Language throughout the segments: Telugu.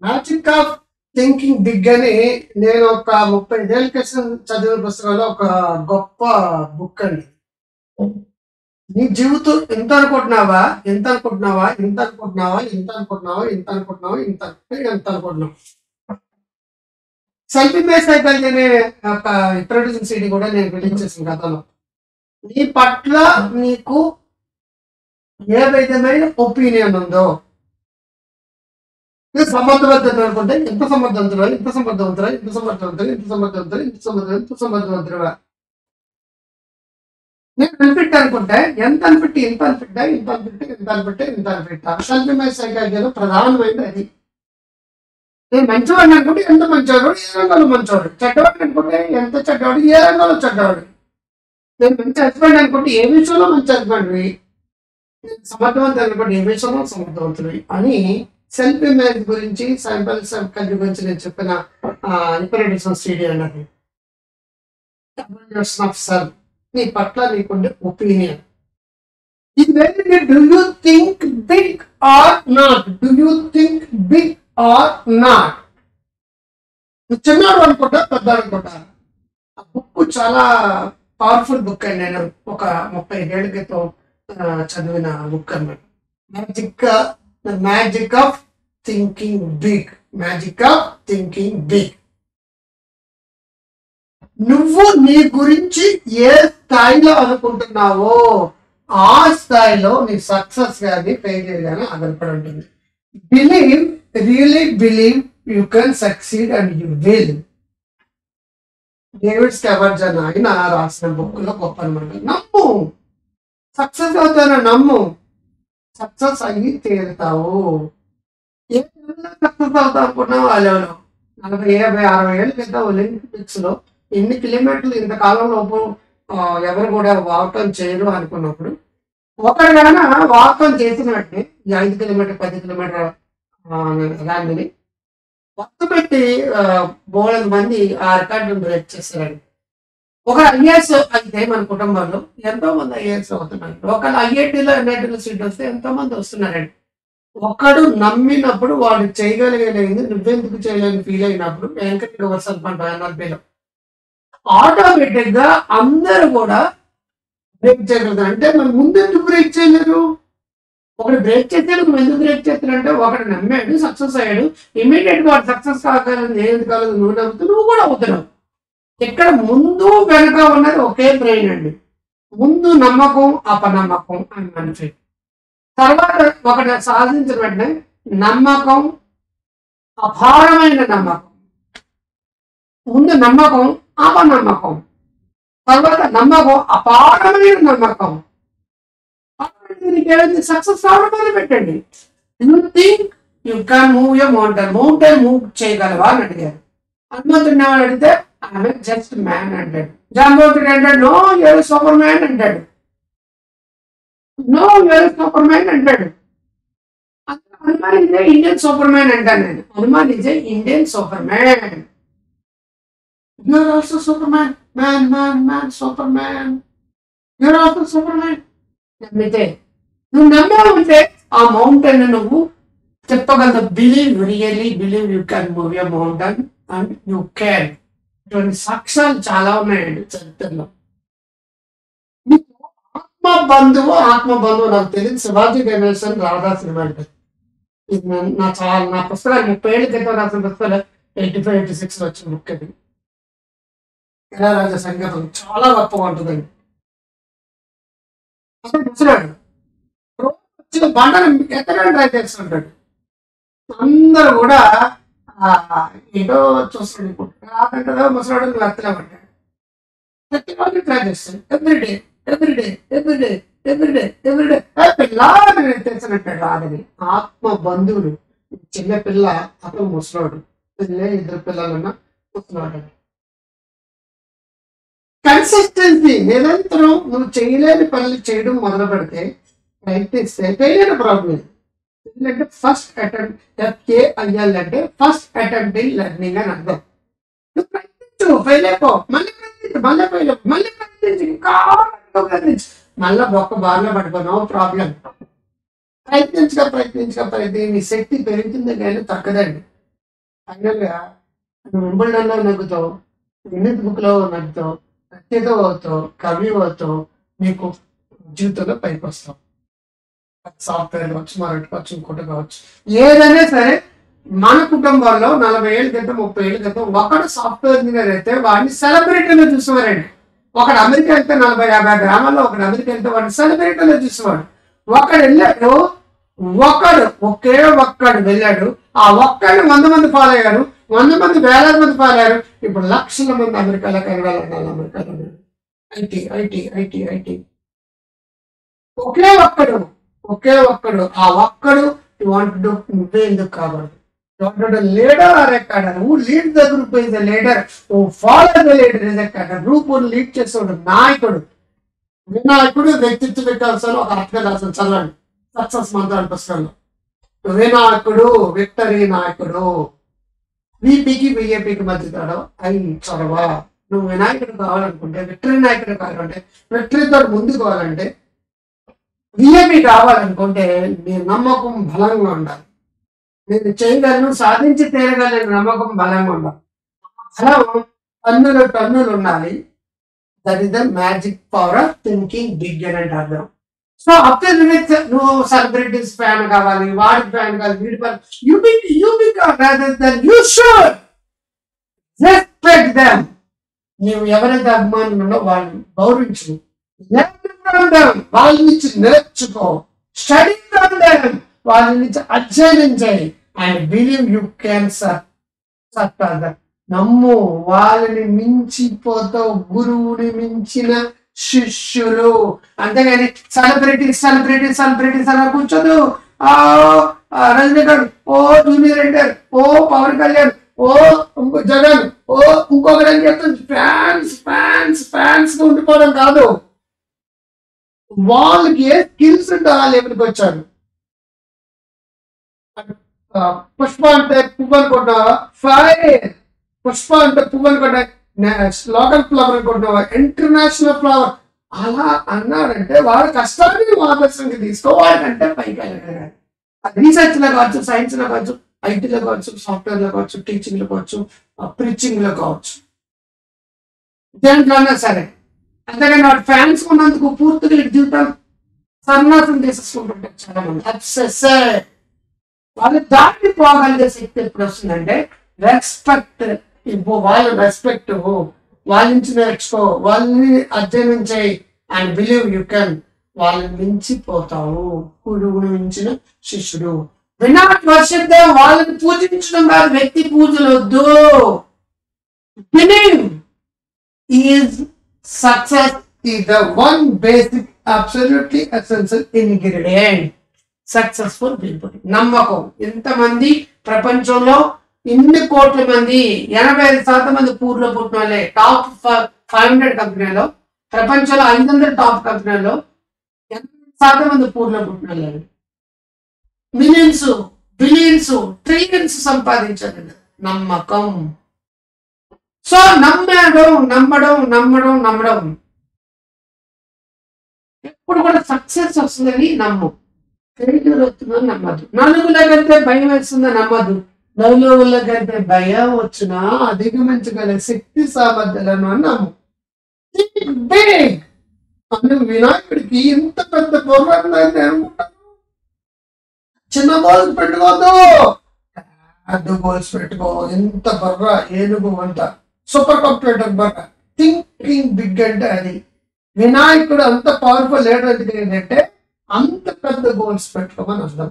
మ్యాజిక్ ఆఫ్ థింకింగ్ బిగ్ అని నేను ఒక 35 ఏళ్ళ క్రితం చదివిన పుస్తకంలో ఒక గొప్ప బుక్ అండి. నీ జీవితం ఎంత అనుకుంటున్నావా, ఎంత అనుకుంటున్నావా, ఎంత అనుకుంటున్నావా, ఎంత అనుకుంటున్నావా, ఎంత అనుకుంటున్నావా, ఎంత అనుకుంటున్నావు. సెల్ఫ్ ఇమేజ్ సైకాలజీ అనే ఒక ఇంట్రొడ్యూసింగ్ సిడీ కూడా నేను రిలీజ్ చేసిన గతంలో. నీ పట్ల నీకు ఏ విధమైన ఒపీనియన్ ఉందో, సమర్థవంతులు అనుకుంటే ఎంత సమర్థవంతురా, ఎంత సమర్థవంతురా, ఎంత సమర్థవంతురా, ఎంత సమర్థవంతురా, ఎంత సమర్థవంతురా, ఎంత సమర్థవంతురా. నేను అన్ఫిట్ అనుకుంటే ఎంత అన్ఫిట్, ఎంత అన్ఫిట్, ఎంత అన్ఫిట్, ఎంత అన్ఫిట్, ఎంత అన్ఫిట్. సెల్ఫ్ ఇమేజ్ సైకాలజీలో ప్రధానమైనది అది. నేను మంచివాడిని అనుకుంటే ఎంత మంచివాడు, ఏ రంగంలో మంచివాడు. చెడ్డవాడిని అనుకుంటే ఎంత చెడ్డవాడు, ఏ రంగంలో చెడ్డవాడు. నేను మంచి హస్బెండ్ అనుకుంటే ఏ విషయంలో మంచి హస్బెండ్వి, సమర్థవంతులు అనుకుంటే ఏ విషయంలో సమర్థవంతుడివి అని సెల్ఫ్ ఇమేజ్ గురించి సైకాలజీ గురించి నేను చెప్పిన ఇంప్రెడిక్షన్ స్టడీ అన్నది. ఆఫ్ సెల్ఫ్, నీ పట్ల నీకుండే ఒపీనియన్. ఇది వేరే. Do you think big or not? Do you think big or not? నువ్వు చిన్నాడు అనుకుంటా, పెద్ద అనుకుంటా. ఆ బుక్ చాలా పవర్ఫుల్ బుక్ అండి. నేను ఒక 35 ఏళ్ళ క్రితం చదివిన బుక్ అన్నమాట. Magic of thinking big. Magic of thinking big. నువ్వు నీ గురించి ఏ స్థాయిలో అనుకుంటున్నావో ఆ స్థాయిలో నీ సక్సెస్ కానీ ఫెయిలియర్ కానీ ఆధారపడి ఉంటుంది. Believe, really believe you can succeed and you will. David Schwartz ఆయన రాసిన బుక్ లో గొప్ప అనమాట. నమ్ము, సక్సెస్ అవుతానో నమ్ము, సక్సెస్ అయ్యి తీరుతావు. ఏ సక్సెస్ అవుతావు అనుకున్నావు? ఆ లెవెల్ 40, 50, 60 ఏళ్ళ క్రితం ఒలింపిక్స్ లో ఎన్ని కిలోమీటర్లు ఇంతకాలంలోపు ఎవరు కూడా వాకం చేయరు అనుకున్నప్పుడు ఒకరు కన్నా వాకం చేసినట్టే 5 కిలోమీటర్ 10 కిలోమీటర్ దాన్ని మొత్తం పెట్టి బోలెడు మంది ఆ రికార్డును బ్రేక్ చేశారండి. ఒక ఐఏఎస్ అయితే మన కుటుంబంలో ఎంతో మంది ఐఏఎస్ అవుతున్నారు. ఒకళ్ళు ఐఐటీలో ఎన్ఐటీలో సీట్ వస్తే ఎంతో మంది వస్తున్నారండి. ఒకడు నమ్మినప్పుడు వాడు చేయగలిగేది నువ్వెందుకు చేయలేని ఫీల్ అయినప్పుడు వెంకట రివర్సల్ పంట ఎన్ఆర్పీలో ఆటోమేటిక్ గా అందరూ కూడా బ్రేక్ చేయగలుగుతారు. అంటే మనం ముందు ఎందుకు బ్రేక్ చేయలేరు? ఒకటి బ్రేక్ చేస్తే నువ్వు ఎందుకు బ్రేక్ చేస్తానంటే ఒకటి నమ్మాడు, సక్సెస్ అయ్యాడు. ఇమీడియట్ గా వాడు సక్సెస్ కాగలదు, ఏది కాలేదు, నువ్వు నమ్ముతావు, నువ్వు కూడా అవుతున్నావు. ఇక్కడ ముందు వెనక ఉన్నది ఒకే బ్రెయిన్ అండి. ముందు నమ్మకం, అపనమ్మకం అని మనిషి. తర్వాత ఒకటి సాధించిన వెంటనే నమ్మకం, అపారమైన నమ్మకం. ముందు నమ్మకం, అపనమ్మకం. తర్వాత నమ్మకం, అపారమైన నమ్మకం. దీనికి సక్సెస్ అవడం మొదలు పెట్టండి. You think you can move your mountain. Mountain move చేయగలవా అని అడిగారు. హనుమంతుడిని ఏమని అడిగితే ఆమె జస్ట్ మ్యాన్ అంటాడు. జాంబవంతుడు అంటాడు నో యూర్ సూపర్ మ్యాన్ అంటాడు. నో యూర్ సూపర్ మ్యాన్ అంటాడు. హనుమాన్ ఇదే ఇండియన్ సూపర్ మ్యాన్ అంటాను నేను. హనుమాన్ ఇదే Indian superman. You're also superman. Man man man superman. You're also superman. నమ్మితే నువ్వు నమ్మావంటే ఆ మౌంటైన్ నువ్వు చెప్పగలదు. Believe, really believe you can move your mountain and you can. ఇటువంటి సాక్ష్యాలు చాలా ఉన్నాయండి చరిత్రలో. ఆత్మ బంధువు నాకు తెలియదు. శివాజీ గణేశన్ రాధా సినిమా అంటే ఇది నా పుస్తకాలు 30 ఏళ్ళ క్రితం రాసిన పుస్తకాలు 85, 86 వచ్చిన బుక్ అది. ఇళయరాజా సంగీతం చాలా గొప్పగా ఉంటుందండి. అసలు ముసలాడు వచ్చిన బండను ఎక్కడానికి ట్రై చేస్తుంటాడు. అందరూ కూడా ఏదో చూస్తాడు. రాదంటే ముసలాడు ఎత్తలేమంటాడు. ప్రతిరోజు ట్రై చేస్తాడు. ఎవ్రీడే పిల్లని ఎత్తేసినట్టాడు రాదని. ఆత్మ బంధువులు చిన్న పిల్ల, అతను ముసలాడు. పిల్లే 2 పిల్లలన్నా ముసలాడు. కన్సిస్టెన్సీ, నిరంతరం నువ్వు చేయలేని పనులు చేయడం మొదలు పెడితే ప్రయత్నిస్తే చేయలేని ప్రాబ్లం. ఎందుకంటే ఫస్ట్ అటెంప్ట్, FAIL అంటే ఫస్ట్ అటెంప్ట్ ఇన్ లెర్నింగ్ అని అర్థం. నువ్వు ప్రయత్నించు, ఫెయిల్ అయిపో, మళ్ళీ ప్రయత్నించు, మళ్ళీ ఫెయిల్ అయిపో, మళ్ళీ ప్రయత్నించు, ఇంకా ప్రయత్నించు, మళ్ళీ ఒక్క బార్లో పడిపో, నో ప్రాబ్లం. ప్రయత్నించగా మీ శక్తి పెరుగుతుంది కానీ తగ్గదండి. ఫైనల్గా నువ్వు వింబుల్డన్లో నెగ్గుతావు, గిన్నిస్ బుక్లో నెగ్గుతావు, రచయిత అవుతావు, కవి అవుతావు, నీకు జీవితంలో పైకి వస్తావు. సాఫ్ట్వేర్ కావచ్చు, మరొకటి కావచ్చు, ఇంకోటి కావచ్చు, ఏదైనా సరే. మన కుటుంబాల్లో 40 ఏళ్ళ క్రితం 30 ఏళ్ళ క్రితం ఒకడు సాఫ్ట్వేర్ ఇంజనీర్ అయితే వాడిని సెలబ్రిటీలో చూసేవారండి. ఒకడు అమెరికా వెళ్తే 40-50 గ్రామాల్లో ఒకడు అమెరికా వెళ్తే వాడిని సెలబ్రిటీలో చూసేవాడు. ఒకడు వెళ్ళాడు, ఒకే ఒక్కడు వెళ్ళాడు, ఆ ఒక్కడిని 100 మంది ఫాలో అయ్యారు, 100 మంది వేలాది మంది ఫాలో అయ్యారు. ఇప్పుడు లక్షల మంది అమెరికాలో కెనడాలో అమెరికాలో ఐటీ ఐటీ ఐటీ ఐటీ ఒకే ఒక్కడు ఆ ఒక్కడు నువ్వే ఎందుకు కావాలి? Leader or a cadre. Who lead the group is the leader, who follow the leader is a cadre. Group lead చేసేవాడు నాయకుడు. వినాయకుడు వ్యక్తిత్వ వికాసాలు ఒక అర్థం రాసిన చదవండి సక్సెస్ మంత్రాల పుస్తకంలో. వినాయకుడు విక్టరీ నాయకుడు. విపికి బిఏపికి మధ్య తేడా అయి చొరవ. నువ్వు వినాయకుడు కావాలనుకుంటే, విక్టరీ నాయకుడు కావాలంటే, విక్టరీతో ముందుకు కావాలంటే, విఏపి కావాలనుకుంటే నీ నమ్మకం బలంగా ఉండాలి. నేను చేయగలను, సాధించి తీరగలను నమ్మకం బలంగా ఉండాలి. బలం టన్నులు ఉండాలి. That is the magic power of thinking big అని అర్థం. సో అప్టర్ నువ్వు సెలబ్రిటీస్ ఫ్యాన్ కావాలి, వాడి ఫ్యాన్ కావాలి, వీడి fan, you become rather than you should respect them. నీవు ఎవరైతే అభిమానులు ఉన్నో వాళ్ళని గౌరవించు, వాళ్ళ నుంచి నేర్చుకో, స్టడీ ఫ్రమ్ దెమ్, వాళ్ళ నుంచి అధ్యయనం చేయి. And believe you can serve. నమ్ము, వాళ్ళని మించిపోతావు. గురువుని మించిన శిష్యులు. అంతేగాని సెలబ్రిటీస్ అలా కూర్చోదు. రజనీకాంత్, ఓ జూనియర్ ఎన్టీఆర్, ఓ పవన్ కళ్యాణ్, ఓ ఇంకో జగన్, ఓ ఇంకొకటి అని చెప్తుంది. ఫ్యాన్స్ ఉండిపోవడం కాదు. వాళ్ళకి ఏ స్కిల్స్ ఉంటే ఆ లెవెల్కి వచ్చారు. పుష్ప అంటే పువ్వు అనుకుంటున్నావా? పుష్ప అంటే పువ్వు అనుకుంటా, లోకల్ ఫ్లవర్ అనుకుంటున్నావా? International flower. అలా అన్నాడంటే వాడు కష్టాన్ని ఆదర్శంగా తీసుకో, వాడికంటే పైకి వెళ్ళగలగాలి. అది రీసెర్చ్ లో కావచ్చు, సైన్స్ లో కావచ్చు, ఐటీలో కావచ్చు, సాఫ్ట్వేర్ లో కావచ్చు, టీచింగ్ లో కావచ్చు, ప్రీచింగ్ లో కావచ్చు, దేంట్లోనే సరే. అంతేగాని వాడు ఫ్యాన్స్ ఉన్నందుకు పూర్తిగా జీవితం సన్నాసం చేసేసుకుంటుంటారు చాలా మంది. అబ్సెసివ్. వాళ్ళు దాన్ని పోగలిగే శక్తి ఎప్పుడు వస్తుందంటే రెస్పెక్ట్. వాళ్ళు రెస్పెక్ట్, వాళ్ళ నుంచి నేర్చుకో, వాళ్ళని అధ్యయనం చేయి. And believe you can. వాళ్ళని మించిపోతావు. గురువుని మించిన శిష్యుడు. వినాట్ వర్షిప్ దేవ్. వాళ్ళని పూజించడం కాదు, వ్యక్తి పూజలు వద్దు. Believe is success is the one basic absolutely essential ingredient successful people. నమ్మకం. ఎంతమంది ప్రపంచంలో ఇన్ని కోట్ల మంది, 85% మంది పూర్లో పుట్టిన వాళ్ళే. టాప్ 500 కంపెనీలో, ప్రపంచంలో 500 టాప్ కంపెనీలో 80% మంది పూర్లో పుట్టిన వాళ్ళే. మిలియన్స్, బిలియన్స్, ట్రిలియన్స్ సంపాదించారు. నమ్మకం. సో నమ్మడం ఎప్పుడు కూడా సక్సెస్ వస్తుందని నమ్ము. ఫెయిల్యూర్ వస్తుందని నమ్మదు. నలుగుల కంటే భయం వేస్తుందని నమ్మదు. నలుగుల కంటే భయం వచ్చినా అధిగమించగల శక్తి సామర్థ్యాలను అని నమ్ము. వినాయకుడికి ఇంత పెద్ద పూర్వాన్ని అనుకుంటాను. చిన్న గోల్స్ పెట్టుకోవద్దు, పెద్ద గోల్స్ పెట్టుకో. ఎంత బర్ర ఏనుగు అంట, సూపర్ కంప్యూటర్ బర్ర. థింకింగ్ బిగ్ అంటే అది. వినాయకుడు అంత పవర్ఫుల్ లీడర్ ఏంటంటే అంత పెద్ద గోల్స్ పెట్టుకోమని అర్థం.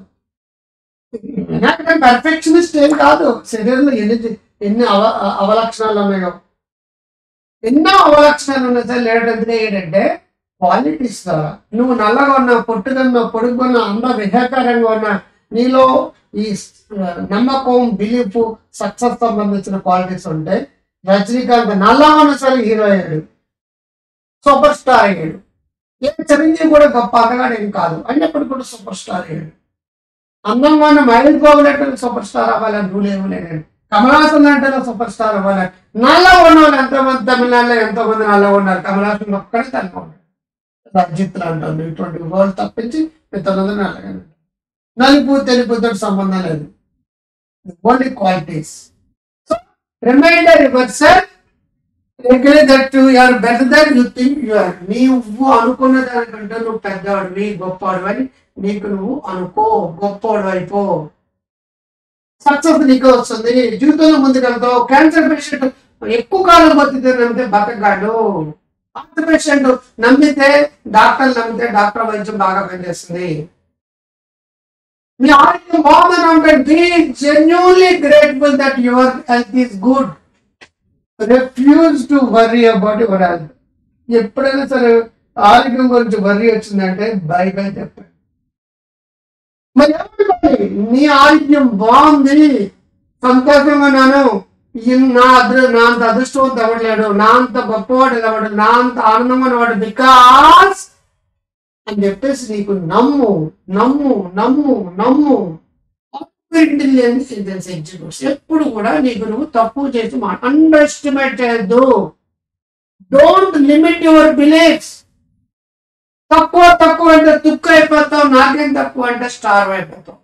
వినాయకుడు పర్ఫెక్షనిస్ట్ ఏం కాదు. శరీరంలో ఎన్ని అవలక్షణాలు ఉన్నాయో, ఎన్నో అవలక్షణాలు ఉన్నాయి సార్. లీడర్ ఎందుకు ఏంటంటే క్వాలిటీస్ ద్వారా. నువ్వు నల్లగా ఉన్నా, పొట్టుగా ఉన్నా, పొడుగున్నా, అంద విహాకారంగా ఉన్నా, నీలో ఈ నమ్మకం, బిలీఫ్, సక్సెస్ సంబంధించిన క్వాలిటీస్ ఉంటాయి. రజనీకాంత్ నల్లగా ఉన్నా సరే హీరో అయ్యాడు, సూపర్ స్టార్ అయ్యాడు. చిరంజీవి కూడా గొప్ప అందగాడు ఏం కాదు, అయినప్పుడు కూడా సూపర్ స్టార్ అయ్యాడు. అందంగా ఉన్న మహేష్ బాబు అంటే సూపర్ స్టార్ అవ్వాలని రూల్ ఏమీ లేదండి. కమలాసన్ అంటే సూపర్ స్టార్ అవ్వాలని. నల్లగా ఉన్న వాళ్ళు ఎంతోమంది, తమిళనాడులో ఎంతో మంది నల్లగా ఉన్నారు. కమలాసన్ ఒక్కడే తనగా ఉన్నాడు. అజిత్ అంటాను. ఇటువంటి వాళ్ళు తప్పించి మిగతాలందరూ నల్లగా. నలుపు తెలుపుతో సంబంధం లేదు, only qualities. So reminder your self that you are better than you think you are. నీవు అనుకున్న దానికంటే నువ్వు పెద్దవాడివి, గొప్పవాడివి అని నీకు నువ్వు అనుకో, గొప్పవాడు అయిపో. సక్సెస్ నీకు వస్తుంది, జీవితంలో ముందుకెళ్తావు. క్యాన్సర్ పేషెంట్ ఎక్కువ కాలం బతికితే నమ్మితే బతకగాడు. హార్ట్ పేషెంట్ నమ్మితే డాక్టర్ వైద్యం బాగా పనిచేస్తుంది. మీ ఆరోగ్యం బాగుందని అంటే be genuinely grateful that your health is good. Refuse to worry about your health. ఎప్పుడైనా సరే ఆరోగ్యం గురించి వర్రీ వచ్చిందంటే బై చెప్పండి. మరి నీ ఆరోగ్యం బాగుంది, సంతోషంగా ఉన్నాను, నా అంత అదృష్టవంత అవ్వట్లేడు, నా అంత గొప్పవాడు అవ్వడు, నా అంత ఆనందంగా ఉన్నవాడు బికాస్ అని చెప్పేసి నీకు నమ్ము నమ్ము నమ్ము నమ్ము. Intelligence executes. ఎప్పుడు కూడా నీకు నువ్వు తక్కువ చేసి అండర్ ఎస్టిమేట్ చేయొద్దు. Don't limit your beliefs. తక్కువ అంటే తుక్కు అయిపోతావు, నాకేం తక్కువ అంటే స్టార్ అయిపోతావు.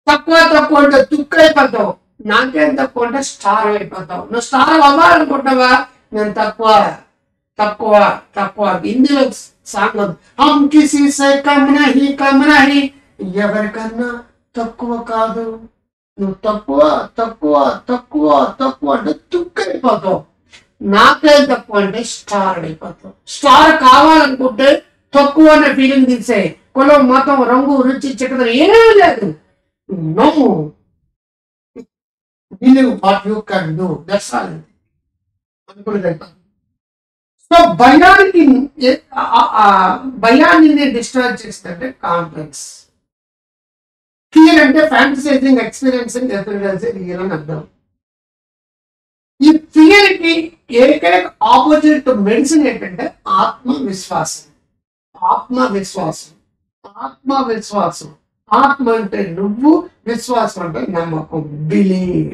తక్కువ అంటే తుక్కు అయిపోతావు, నాకేం తక్కువ అంటే స్టార్ అయిపోతావు. నువ్వు స్టార్ అవ్వాలనుకుంటావా? నేను తక్కువ. హిందీలో సాంగ్ హమ్ కిసి సే కమ్ నహీ, ఎవరికన్నా తక్కువ కాదు. నువ్వు తక్కువ అంటే తుక్కు అయిపోతావు, నాకేం తక్కువ అంటే స్టార్ అయిపోతావు. స్టార్ కావాలనుకుంటే తక్కువ అనే ఫీలింగ్ తీసే. కులం, మతం, రంగు, రుచి, చిక్కదనం ఏమీ లేదు. నమ్ము. Believe what you can do. That's all. So భయాన్ని డిస్ట్రాయ్ చేస్తే కాంప్లెక్స్. ఫియర్ అంటే ఫ్యాంటసైజింగ్, ఎక్స్పీరియన్సింగ్, రియల్ అని అర్థం. ఈ ఫియర్ కి ఏకైక ఆపోజిట్ మెడిసిన్ ఏంటంటే ఆత్మవిశ్వాసం. ఆత్మ అంటే నువ్వు, విశ్వాసం అంటే నమ్మకం. బిలీవ్.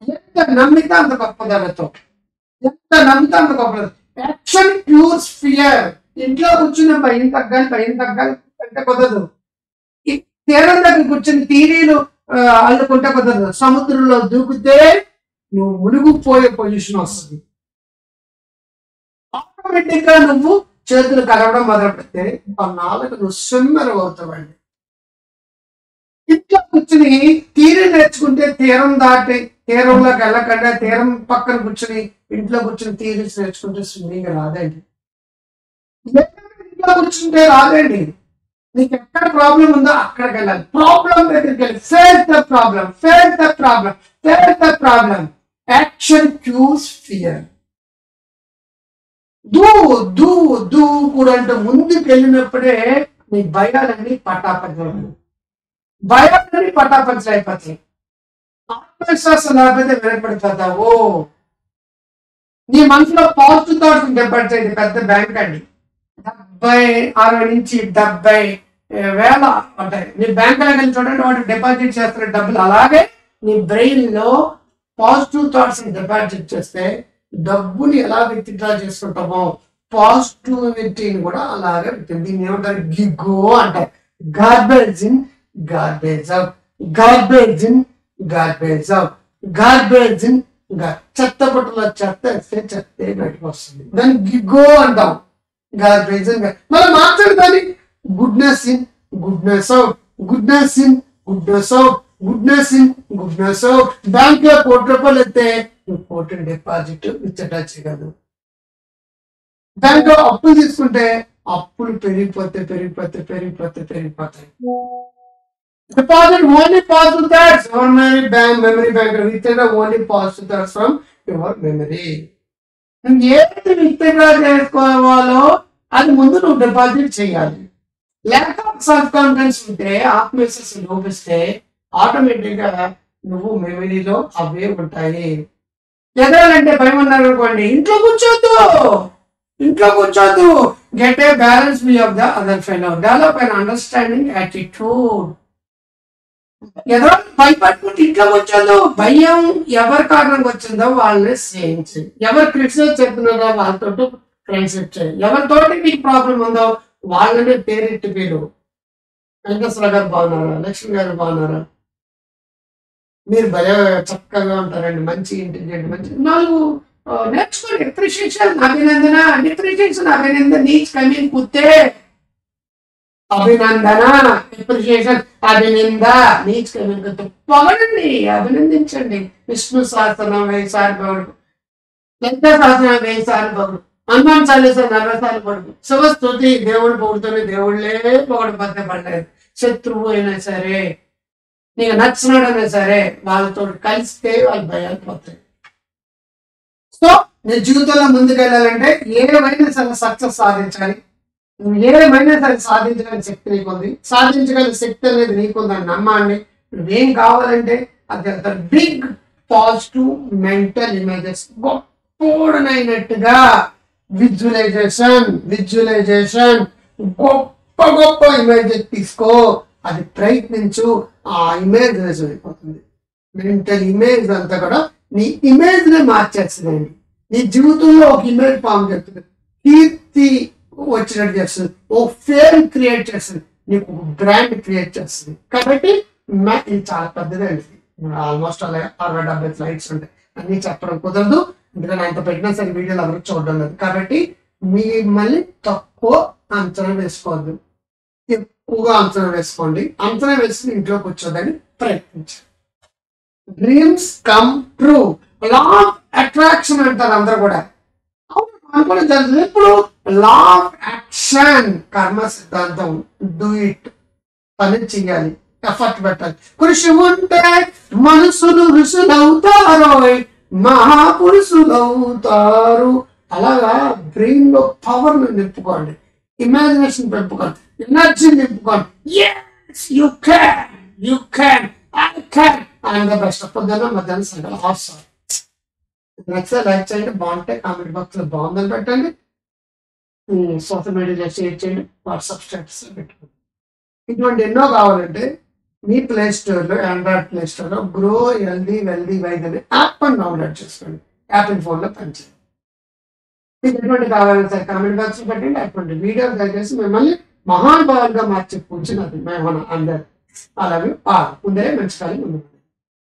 ఎంత నమ్మితే అంత గొప్పదనతో, యాక్షన్ క్యూర్స్ ఫియర్. ఇంట్లో కూర్చున్న భయం తగ్గాలి అంటే కుదరదు. ఈ తీరం దగ్గర కూర్చుని థియరీలు అల్లుకుంటే కుదరదు. సముద్రంలో దూకితే నువ్వు మునిగిపోయే పొజిషన్ వస్తుంది. ఆటోమేటిక్ గా నువ్వు చేతులు కలవడం మొదలు పెడితే నాలుగు నువ్వు స్విమ్మర్ అవుతావండి. ఇంట్లో కూర్చుని తీరు నేర్చుకుంటే తీరంలోకి వెళ్ళకుండా తీరం పక్కన కూర్చుని ఇంట్లో కూర్చుని తీరు నేర్చుకుంటే స్విమ్మింగ్ రాదండి. ఇంట్లో కూర్చుంటే రాదండి. నీకు ఎక్కడ ప్రాబ్లం ఉందో అక్కడికి వెళ్ళాలి. ప్రాబ్లం దగ్గరికి వెళ్ళి face the problem. Action cures fear. దూ కూడా అంటే ముందుకు వెళ్ళినప్పుడే నీ భయాలన్నీ పటాపంచలు అయిపోతాయి. ఆత్మవిశ్వాసం లేకపోతే వెనకబడిపోతావు. నీ మనసులో పాజిటివ్ థాట్స్ డిపాజిట్ చేయండి. పెద్ద బ్యాంక్ అండి, 60 నుంచి 70,000 ఉంటాయి. నీ బ్యాంక్ వెళ్ళి చూడండి, వాటి డిపాజిట్ చేస్తున్న డబ్బులు. అలాగే నీ బ్రెయిన్ లో పాజిటివ్ థాట్స్ డిపాజిట్ చేస్తే డబ్బుని ఎలా విత్డ్రా చేసుకుంటామో పాజిటివిటీని కూడా అలాగే దీన్ని ఏమంటారు? గిగ్గో అంటారు. గార్బేజ్ ఇన్ గార్బేజ్ అవుట్, చెత్త బుట్టలో చెత్త వేస్తే చెత్త బయటకు వస్తుంది. దాన్ని గిగ్గో అంటాం. Garbage in. మనం మాట్లాడదాన్ని goodness in goodness out. Bank లో ₹1,00,000 అయితే ఇంపార్టెంట్ డిపాజిట్ విత్డ్రా చేయగలదు. బ్యాంక్ లో అప్పులు తీసుకుంటే అప్పులు పెరిగిపోతాయి. Deposit only positive thoughts. Memory bank withdraw only positive thoughts from your memory. నువ్వు ఏది విత్డ్రా చేసుకోవాలో అది ముందు నువ్వు డిపాజిట్ చేయాలి. ల్యాక్ ఆఫ్ సెల్ఫ్ కాన్ఫిడెన్స్ ఉంటే, ఆత్మవిశ్వాసం లోపిస్తే ఆటోమేటిక్ గా నువ్వు మెమరీలో అవే ఉంటాయి. ఎదగాలంటే భయం అన్నారు అనుకోండి, ఇంట్లో కూర్చోద్దు. Get a balance view of the other fellow. Develop and understanding attitude. ఏదో భయపడుకుంటే ఇంట్లో కూర్చోద్దు. భయం ఎవరి కారణంగా వచ్చిందో వాళ్ళని స్నేహించు. ఎవరు క్రిటిసైజ్ చెప్తున్నారో వాళ్ళతో ఫ్రెండ్షిప్ చేయి. ఎవరితోటి నీకు ప్రాబ్లం ఉందో వాళ్ళనే పేరెట్టి మీరు వెంకటేశ్వర గారు బాగున్నారా, లక్ష్మి గారు బాగున్నారా, మీరు భలే చక్కగా ఉంటారండి, మంచి ఇంటెలిజెంట్, మంచి నాలుగు నేర్చుకోండి. అప్రిషియేషన్ అభినందన, డిప్రిషియేషన్ అభినందన, నీచ్ కమీన్ కుత్తే అభినందన, అప్రిషియేషన్ అభినంద, నీచ్ కమీన్ కుత్తే పొగడండి, అభినందించండి. విష్ణు సహస్రనామం 1000 సార్లు పొగడు, లలితా సహస్రనామం 1000 సార్లు పొగడు, హనుమాన్ చాలీసా 40 సార్లు పొగడు. శివస్తుతి దేవుడు పొగుడుతూనే దేవుళ్ళే పొగడపోతే పడలేదు. శత్రువు అయినా సరే, నీకు నచ్చినాడైనా సరే, వాళ్ళతో కలిస్తే వాళ్ళ భయాలు పోతాయి. సో నీ జీవితంలో ముందుకెళ్ళాలంటే ఏమైనా సరే సక్సెస్ సాధించాలి. నువ్వు ఏమైనా సరే సాధించగల శక్తి నీకుంది, సాధించగల శక్తి అనేది నీకుందని నమ్మండి. నువ్వేం కావాలంటే అది బిగ్ పాజిటివ్ మెంటల్ ఇమేజెస్, గొప్పనైనట్టుగా విజువలైజేషన్ గొప్ప గొప్ప ఇమేజెస్ తీసుకో, అది ప్రయత్నించు, ఆ ఇమేజ్ అయిపోతుంది. మెంటల్ ఇమేజ్ అంతా కూడా నీ ఇమేజ్ నే మార్చేస్తుందండి. నీ జీవితంలో ఒక ఇమేజ్ ఫామ్ చేస్తుంది, కీర్తి వచ్చినట్టు చేస్తుంది, ఓ ఫేమ్ క్రియేట్ చేస్తుంది, నీకు ఒక బ్రాండ్ క్రియేట్ చేస్తుంది. కాబట్టి ఇది చాలా పెద్దదండి. ఆల్మోస్ట్ అలా 60-70 స్లైడ్స్ ఉంటాయి, అన్ని చెప్పడం కుదరదు. ఎందుకంటే అంత పెట్టినా సరే వీడియోలు ఎవరు చూడడం లేదు. కాబట్టి మిమ్మల్ని తక్కువ అంచనా వేసుకోవద్దు, ఎక్కువగా అంచనా వేసుకోండి. అంచనా వేసి ఇంట్లో కూర్చోదని ప్రయత్నించండి. Dreams come true, law of attraction అంటారు అందరూ కూడా. అనుకోవడం జరుగుతుంది. ఇప్పుడు లా ఆఫ్ యాక్షన్, కర్మ సిద్ధాంతం. డూ ఇట్, పని చెయ్యాలి, ఎఫర్ట్ పెట్టాలి. కృషి ఉంటే మనుషులు ఋషులవుతారు, మహాపురుషులవుతారు. అలాగా బ్రెయిన్ లో పవర్ ను నింపుకోండి, ఇమాజినేషన్ పెంపుకోండి, ఎనర్జీ నింపుకోండి. yes you can I can I'm the best. పొద్దున్న మధ్యాహ్నం సాయంత్రం అవసరం. నచ్చితే లైక్ చేయండి, బాగుంటే కామెంట్ బాక్స్ లో బాగుందని పెట్టండి, సోషల్ మీడియాలో షేర్ చేయండి, వాట్సాప్ స్టేటస్ లో పెట్టుకోండి. ఇటువంటి ఎన్నో కావాలంటే మీ ప్లే స్టోర్ లో, ఆండ్రాయిడ్ ప్లే స్టోర్ లో గ్రో హెల్దీ వెల్దీ వైజ్ అనే యాప్ అని డౌన్లోడ్ చేసుకోండి. యాప్ ఫోన్ లో పనిచేయండి. మీకు ఎటువంటి కావాలంటే సరే కామెంట్ బాక్స్ లో పెట్టండి. అటువంటి వీడియోలు దయచేసి మిమ్మల్ని మహానుభావులుగా మార్చి కూర్చున్నది మేము అందరు. అలాగే ముందే మంచి కాలం ముందు.